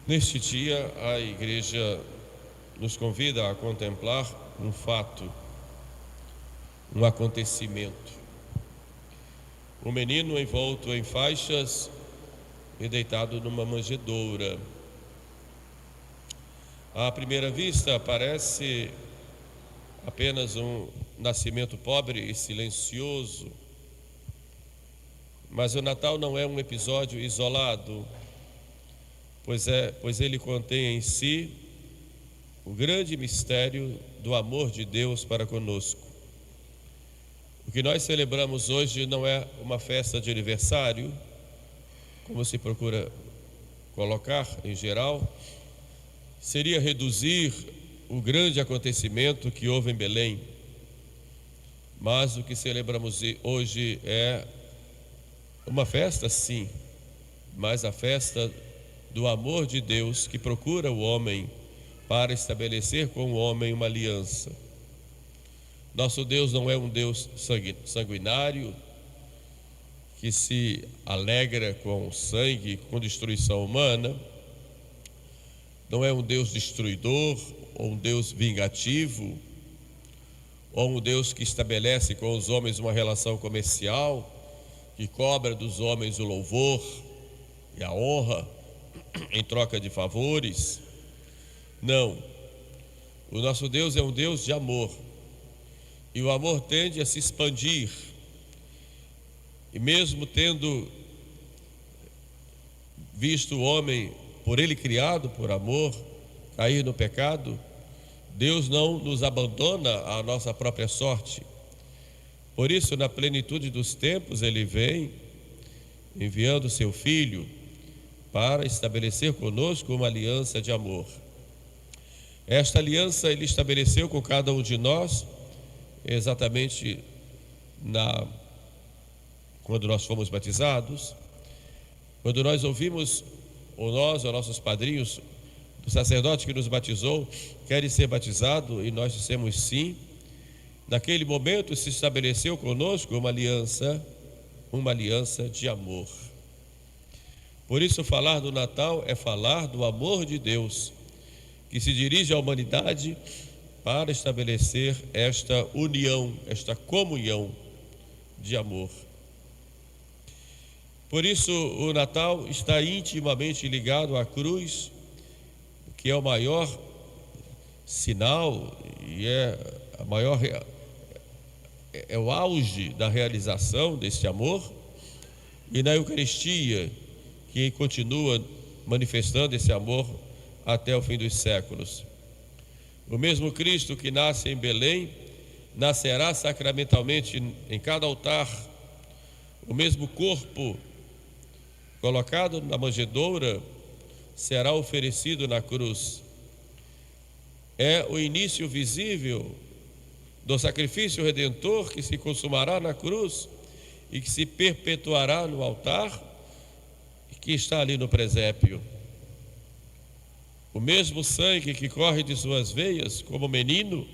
Neste dia, a igreja nos convida a contemplar um fato, um acontecimento. Um menino envolto em faixas e deitado numa manjedoura. À primeira vista, parece apenas um nascimento pobre e silencioso. Mas o Natal não é um episódio isolado, pois ele contém em si o grande mistério do amor de Deus para conosco. O que nós celebramos hoje não é uma festa de aniversário, como se procura colocar em geral, seria reduzir o grande acontecimento que houve em Belém. Mas o que celebramos hoje é uma festa, sim, mas a festa do amor de Deus que procura o homem para estabelecer com o homem uma aliança. Nosso Deus não é um Deus sanguinário que se alegra com sangue, com destruição humana. Não é um Deus destruidor, ou um Deus vingativo, ou um Deus que estabelece com os homens uma relação comercial, que cobra dos homens o louvor e a honra em troca de favores. Não, o nosso Deus é um Deus de amor, e o amor tende a se expandir, e mesmo tendo visto o homem, por ele criado por amor, cair no pecado, Deus não nos abandona à nossa própria sorte. Por isso, na plenitude dos tempos, ele vem enviando seu Filho para estabelecer conosco uma aliança de amor. Esta aliança ele estabeleceu com cada um de nós exatamente quando nós fomos batizados, quando nós ouvimos, ou nossos padrinhos, do sacerdote que nos batizou, querem ser batizado, e nós dissemos sim. Naquele momento se estabeleceu conosco uma aliança de amor. Por isso, falar do Natal é falar do amor de Deus, que se dirige à humanidade para estabelecer esta união, esta comunhão de amor. Por isso, o Natal está intimamente ligado à cruz, que é o maior sinal e é o auge da realização deste amor, e na Eucaristia, que continua manifestando esse amor até o fim dos séculos. O mesmo Cristo que nasce em Belém, nascerá sacramentalmente em cada altar. O mesmo corpo colocado na manjedoura será oferecido na cruz. É o início visível do sacrifício redentor que se consumará na cruz e que se perpetuará no altar e que está ali no presépio. O mesmo sangue que corre de suas veias como menino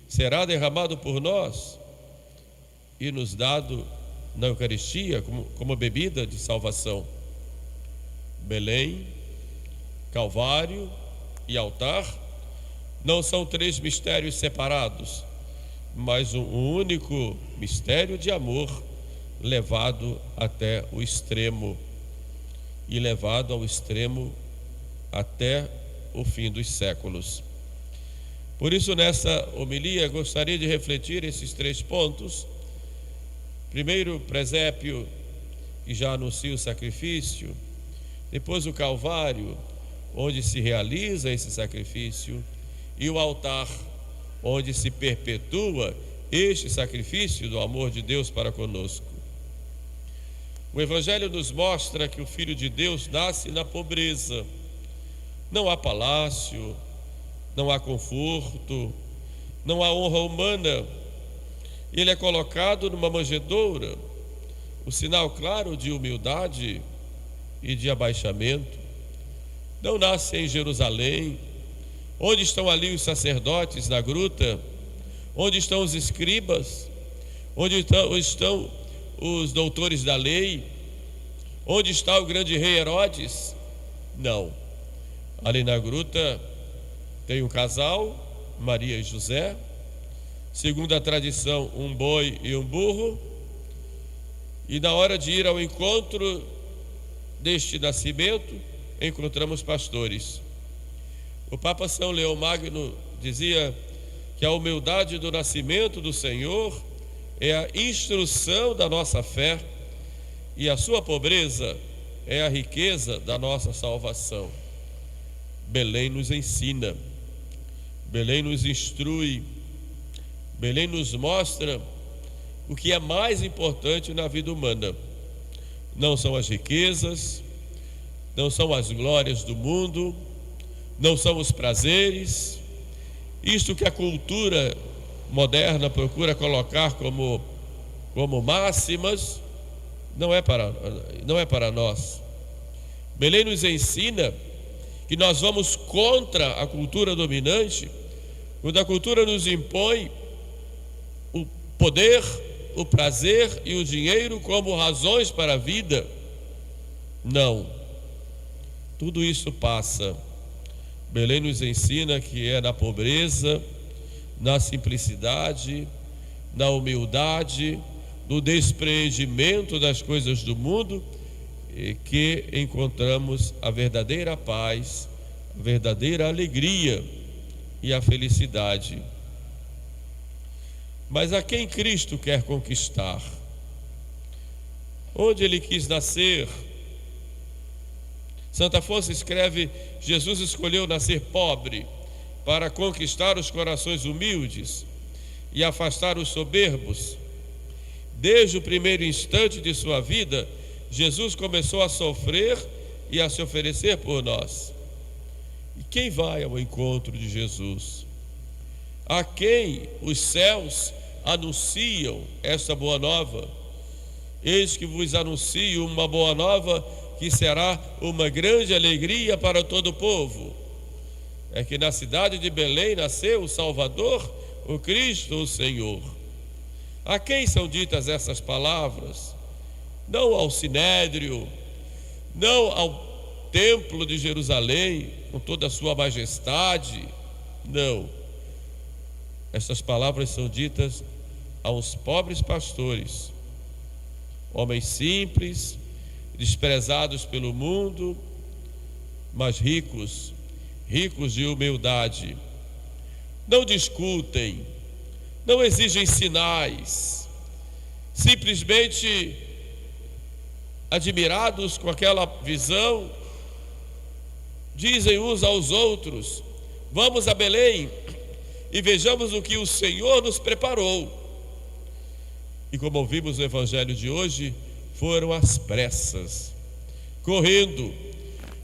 será derramado por nós e nos dado na Eucaristia como bebida de salvação. Belém, Calvário e altar não são três mistérios separados, mas um único mistério de amor levado até o extremo, e levado ao extremo até o fim dos séculos. Por isso, nessa homilia, gostaria de refletir esses três pontos. Primeiro, o presépio, que já anuncia o sacrifício. Depois, o Calvário, onde se realiza esse sacrifício. E o altar, onde se perpetua este sacrifício do amor de Deus para conosco. O Evangelho nos mostra que o Filho de Deus nasce na pobreza. Não há palácio, não há conforto, não há honra humana. Ele é colocado numa manjedoura, o sinal claro de humildade e de abaixamento. Não nasce em Jerusalém. Onde estão ali os sacerdotes na gruta? Onde estão os escribas? Onde estão os doutores da lei? Onde está o grande rei Herodes? Não. Ali na gruta tem um casal, Maria e José. Segundo a tradição, um boi e um burro. E na hora de ir ao encontro deste nascimento, encontramos pastores. O Papa São Leão Magno dizia que a humildade do nascimento do Senhor é a instrução da nossa fé e a sua pobreza é a riqueza da nossa salvação. Belém nos ensina, Belém nos instrui, Belém nos mostra o que é mais importante na vida humana. Não são as riquezas, não são as glórias do mundo, não são os prazeres. Isto que a cultura moderna procura colocar como máximas, não é para nós. Belém nos ensina que nós vamos contra a cultura dominante, quando a cultura nos impõe o poder, o prazer e o dinheiro como razões para a vida. Não, tudo isso passa. Belém nos ensina que é na pobreza, na simplicidade, na humildade, no despreendimento das coisas do mundo que encontramos a verdadeira paz, a verdadeira alegria e a felicidade. Mas a quem Cristo quer conquistar? Onde ele quis nascer? Santo Afonso escreve: Jesus escolheu nascer pobre para conquistar os corações humildes e afastar os soberbos. Desde o primeiro instante de sua vida, Jesus começou a sofrer e a se oferecer por nós. E quem vai ao encontro de Jesus? A quem os céus anunciam esta boa nova? Eis que vos anuncio uma boa nova que será uma grande alegria para todo o povo. É que na cidade de Belém nasceu o Salvador, o Cristo, o Senhor. A quem são ditas essas palavras? Não ao Sinédrio, não ao templo de Jerusalém, com toda a sua majestade, não. Essas palavras são ditas aos pobres pastores, homens simples, desprezados pelo mundo, mas ricos de humildade. Não discutem, não exigem sinais, simplesmente admirados com aquela visão, dizem uns aos outros: vamos a Belém e vejamos o que o Senhor nos preparou. E como ouvimos no Evangelho de hoje, foram às pressas, correndo,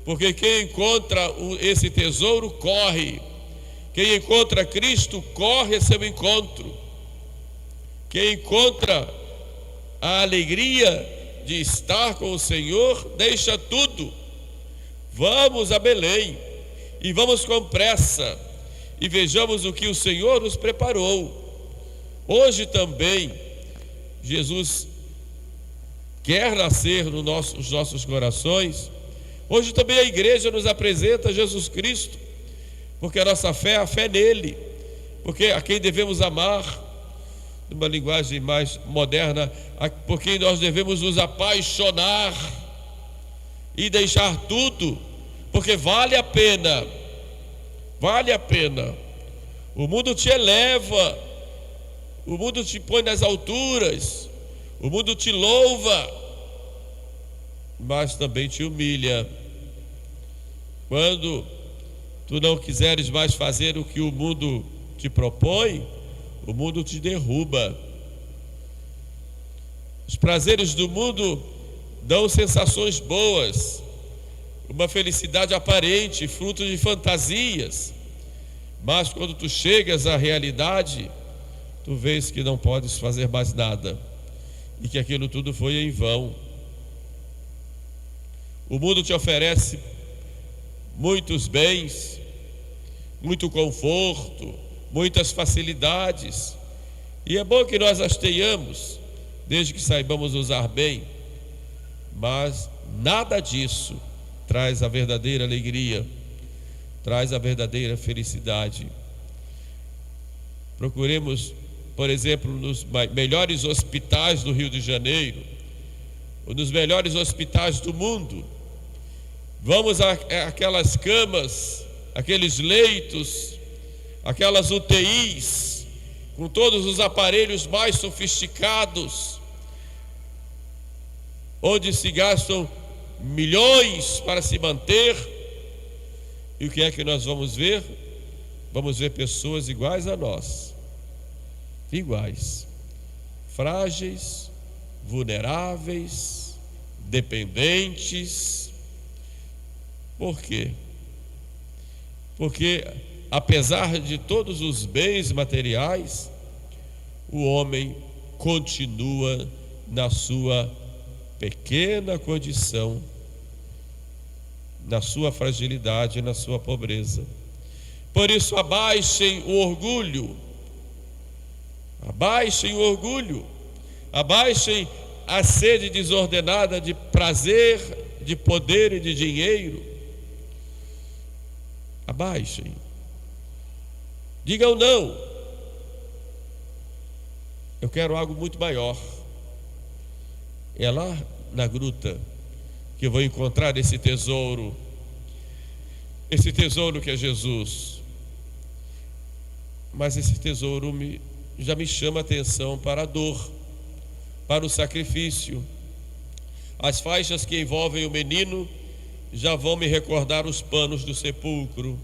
porque quem encontra esse tesouro corre, quem encontra Cristo corre a seu encontro, quem encontra a alegria de estar com o Senhor deixa tudo. Vamos a Belém e vamos com pressa e vejamos o que o Senhor nos preparou. Hoje também Jesus quer nascer nos nossos corações. Hoje também a igreja nos apresenta Jesus Cristo, porque a nossa fé é a fé nele, porque a quem devemos amar, numa linguagem mais moderna, por quem nós devemos nos apaixonar e deixar tudo, porque vale a pena. O mundo te eleva, o mundo te põe nas alturas, o mundo te louva, mas também te humilha. Quando tu não quiseres mais fazer o que o mundo te propõe, o mundo te derruba. Os prazeres do mundo dão sensações boas, uma felicidade aparente, fruto de fantasias, mas quando tu chegas à realidade, tu vês que não podes fazer mais nada e que aquilo tudo foi em vão. O mundo te oferece muitos bens, muito conforto, muitas facilidades, e é bom que nós as tenhamos, desde que saibamos usar bem, mas nada disso traz a verdadeira alegria. traz a verdadeira felicidade. Procuremos, por exemplo, nos melhores hospitais do Rio de Janeiro, ou nos melhores hospitais do mundo. Vamos àquelas camas, aqueles leitos, aquelas UTIs, com todos os aparelhos mais sofisticados, onde se gastam milhões para se manter. E o que é que nós vamos ver? Vamos ver pessoas iguais a nós, iguais, frágeis, vulneráveis, dependentes. Por quê? Porque apesar de todos os bens materiais, o homem continua na sua pequena condição, na sua fragilidade, na sua pobreza. Por isso, abaixem o orgulho, abaixem a sede desordenada de prazer, de poder e de dinheiro. Abaixem, digam não, eu quero algo muito maior. É lá na gruta que eu vou encontrar esse tesouro que é Jesus. Mas esse tesouro já me chama a atenção para a dor, para o sacrifício. As faixas que envolvem o menino já vão me recordar os panos do sepulcro.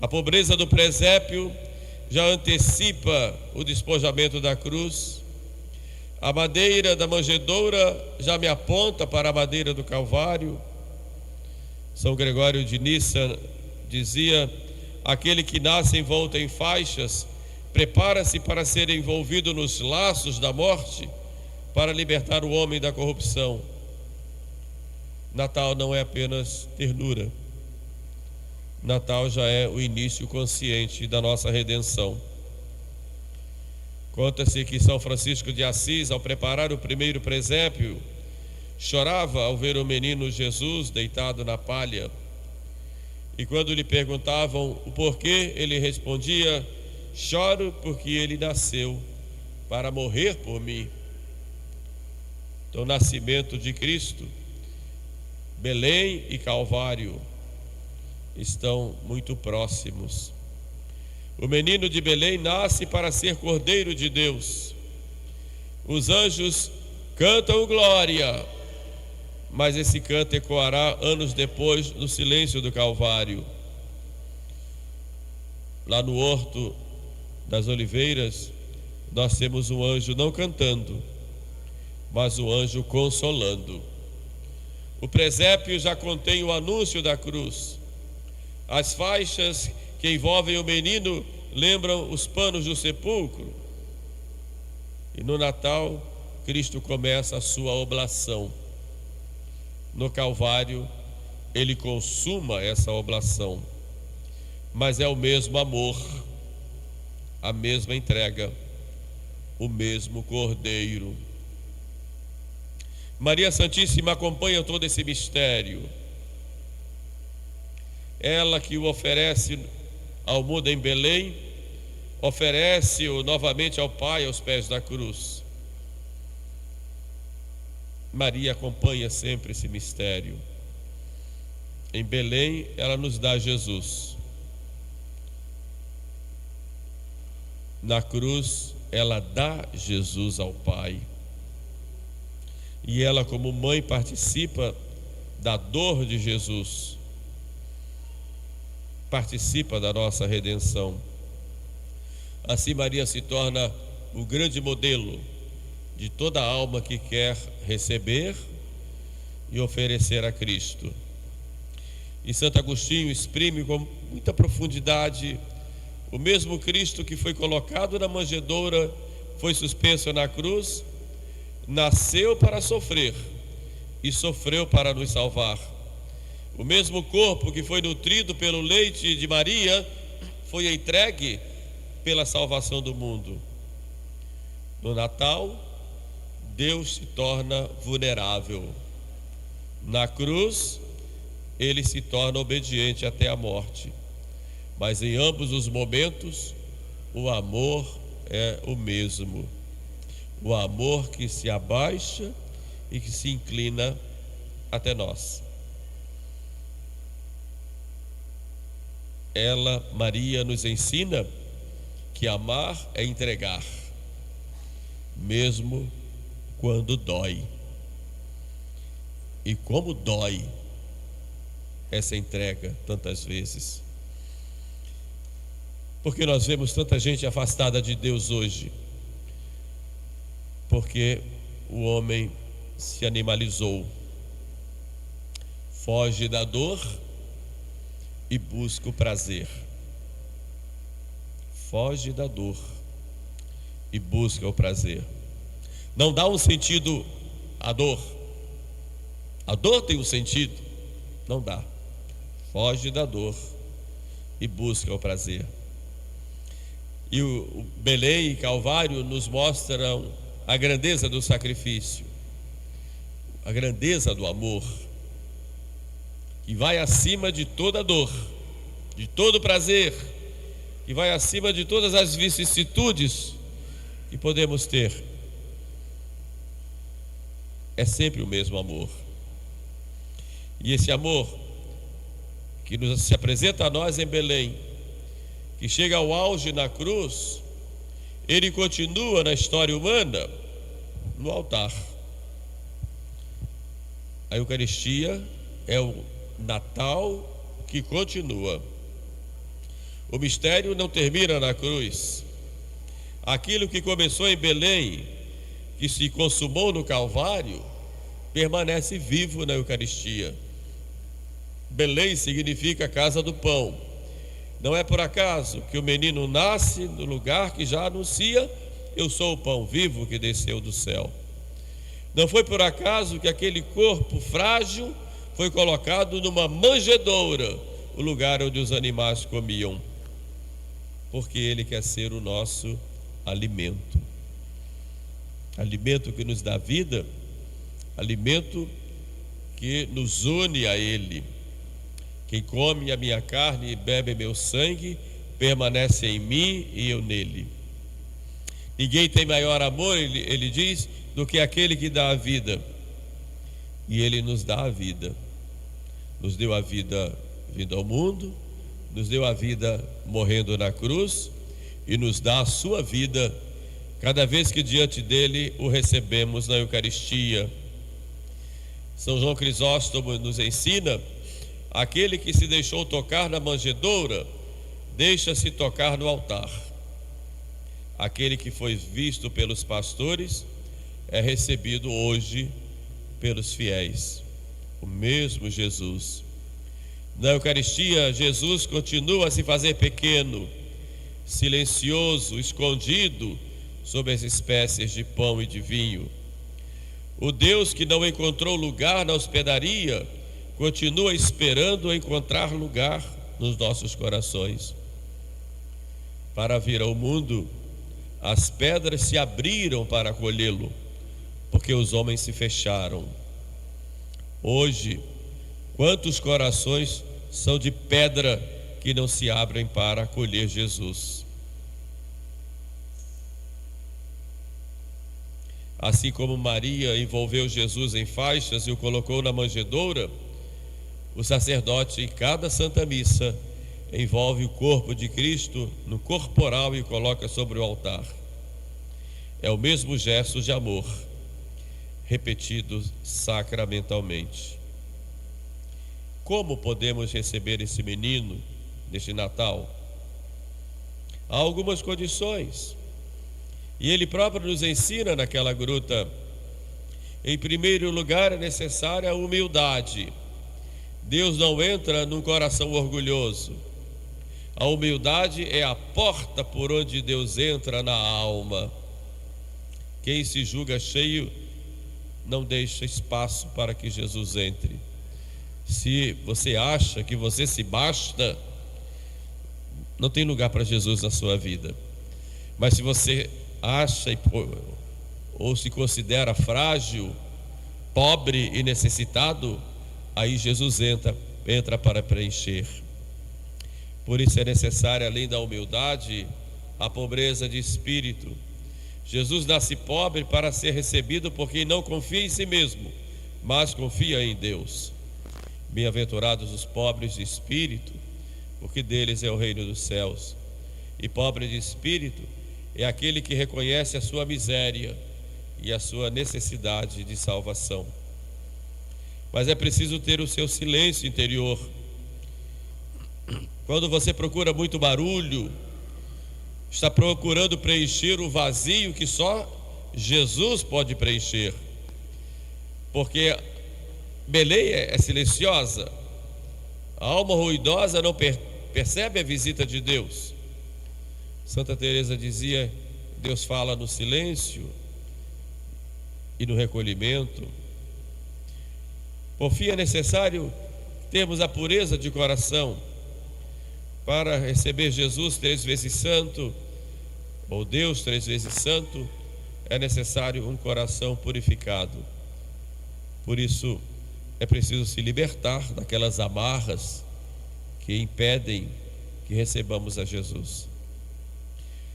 A pobreza do presépio já antecipa o despojamento da cruz. A madeira da manjedoura já me aponta para a madeira do Calvário. São Gregório de Nissa dizia: aquele que nasce envolto em faixas prepara-se para ser envolvido nos laços da morte, para libertar o homem da corrupção. Natal não é apenas ternura. Natal já é o início consciente da nossa redenção. Conta-se que São Francisco de Assis, ao preparar o primeiro presépio, chorava ao ver o menino Jesus deitado na palha. E quando lhe perguntavam o porquê, ele respondia: choro porque ele nasceu para morrer por mim. Então, o nascimento de Cristo, Belém e Calvário estão muito próximos. O menino de Belém nasce para ser Cordeiro de Deus. Os anjos cantam glória, mas esse canto ecoará anos depois no silêncio do Calvário. Lá no Horto das Oliveiras, nós temos um anjo não cantando, mas um anjo consolando. O presépio já contém o anúncio da cruz. As faixas que envolvem o menino lembram os panos do sepulcro. E no Natal, Cristo começa a sua oblação. No Calvário, ele consuma essa oblação. Mas é o mesmo amor, a mesma entrega, o mesmo Cordeiro. Maria Santíssima acompanha todo esse mistério. Ela que o oferece ao mundo em Belém, oferece-o novamente ao Pai aos pés da cruz. Maria acompanha sempre esse mistério. Em Belém, ela nos dá Jesus. Na cruz, ela dá Jesus ao Pai. E ela, como mãe, participa da dor de Jesus, participa da nossa redenção. Assim, Maria se torna o grande modelo de toda alma que quer receber e oferecer a Cristo. E Santo Agostinho exprime com muita profundidade: o mesmo Cristo que foi colocado na manjedoura, foi suspenso na cruz, nasceu para sofrer e sofreu para nos salvar. O mesmo corpo que foi nutrido pelo leite de Maria foi entregue pela salvação do mundo. No Natal, Deus se torna vulnerável. Na cruz, ele se torna obediente até a morte. mas em ambos os momentos o amor é o mesmo. O amor que se abaixa e que se inclina até nós. Maria, nos ensina que amar é entregar, mesmo quando dói. E como dói essa entrega tantas vezes. Porque nós vemos tanta gente afastada de Deus hoje, porque o homem se animalizou, foge da dor e busca o prazer. Foge da dor e busca o prazer. Não dá um sentido à dor. A dor tem um sentido? Não dá. Foge da dor e busca o prazer. E o Belém e Calvário nos mostram a grandeza do sacrifício, a grandeza do amor, que vai acima de toda dor, de todo prazer, que vai acima de todas as vicissitudes que podemos ter. É sempre o mesmo amor. E esse amor que se apresenta a nós em Belém, que chega ao auge na cruz, ele continua na história humana no altar. A Eucaristia é o Natal que continua. O mistério não termina na cruz. Aquilo que começou em Belém, que se consumou no Calvário, permanece vivo na Eucaristia. Belém significa casa do pão. Não é por acaso que o menino nasce no lugar que já anuncia: eu sou o pão vivo que desceu do céu. Não foi por acaso que aquele corpo frágil foi colocado numa manjedoura, o lugar onde os animais comiam, porque ele quer ser o nosso alimento. Alimento que nos dá vida, alimento que nos une a ele. Quem come a minha carne e bebe meu sangue, permanece em mim e eu nele. Ninguém tem maior amor, ele diz, do que aquele que dá a vida. E ele nos dá a vida. Nos deu a vida vindo ao mundo, nos deu a vida morrendo na cruz, e nos dá a sua vida cada vez que diante dele o recebemos na Eucaristia. São João Crisóstomo nos ensina: aquele que se deixou tocar na manjedoura, deixa-se tocar no altar. Aquele que foi visto pelos pastores é recebido hoje pelos fiéis. O mesmo Jesus. Na Eucaristia, Jesus continua a se fazer pequeno, silencioso, escondido sob as espécies de pão e de vinho. O Deus que não encontrou lugar na hospedaria continua esperando encontrar lugar nos nossos corações. Para vir ao mundo, as pedras se abriram para acolhê-lo, porque os homens se fecharam. Hoje, quantos corações são de pedra que não se abrem para acolher Jesus? Assim como Maria envolveu Jesus em faixas e o colocou na manjedoura, o sacerdote, em cada Santa Missa, envolve o corpo de Cristo no corporal e o coloca sobre o altar. É o mesmo gesto de amor, repetido sacramentalmente. Como podemos receber esse menino neste Natal? Há algumas condições, e ele próprio nos ensina naquela gruta. Em primeiro lugar, é necessária a humildade. Deus não entra num coração orgulhoso. A humildade é a porta por onde Deus entra na alma. Quem se julga cheio não deixa espaço para que Jesus entre. Se você acha que você se basta, não tem lugar para Jesus na sua vida. Mas se você acha ou se considera frágil, pobre e necessitado, aí Jesus entra para preencher. Por isso é necessária, além da humildade, a pobreza de espírito. Jesus nasce pobre para ser recebido por quem não confia em si mesmo, mas confia em Deus. Bem-aventurados os pobres de espírito, porque deles é o reino dos céus. E pobre de espírito é aquele que reconhece a sua miséria e a sua necessidade de salvação. Mas é preciso ter o seu silêncio interior. Quando você procura muito barulho, está procurando preencher o vazio que só Jesus pode preencher. Porque Belém é silenciosa, a alma ruidosa não percebe a visita de Deus. Santa Teresa dizia: Deus fala no silêncio e no recolhimento. Por fim, é necessário termos a pureza de coração. Para receber Jesus 3 vezes santo, ou Deus 3 vezes santo, é necessário um coração purificado. Por isso, é preciso se libertar daquelas amarras que impedem que recebamos a Jesus.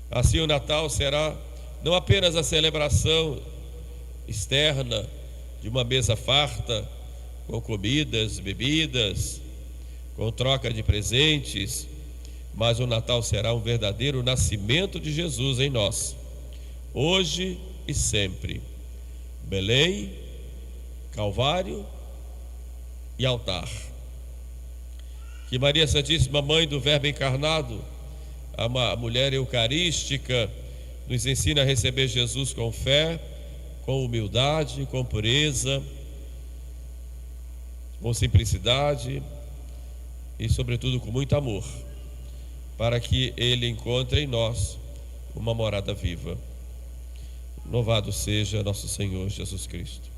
Assim, o Natal será não apenas a celebração externa de uma mesa farta, com comidas, bebidas, com troca de presentes, mas o Natal será um verdadeiro nascimento de Jesus em nós, hoje e sempre. Belém, Calvário e altar. Que Maria Santíssima, Mãe do Verbo encarnado, a mulher eucarística, nos ensina a receber Jesus com fé, com humildade, com pureza, com simplicidade e, sobretudo, com muito amor, para que Ele encontre em nós uma morada viva. Louvado seja nosso Senhor Jesus Cristo.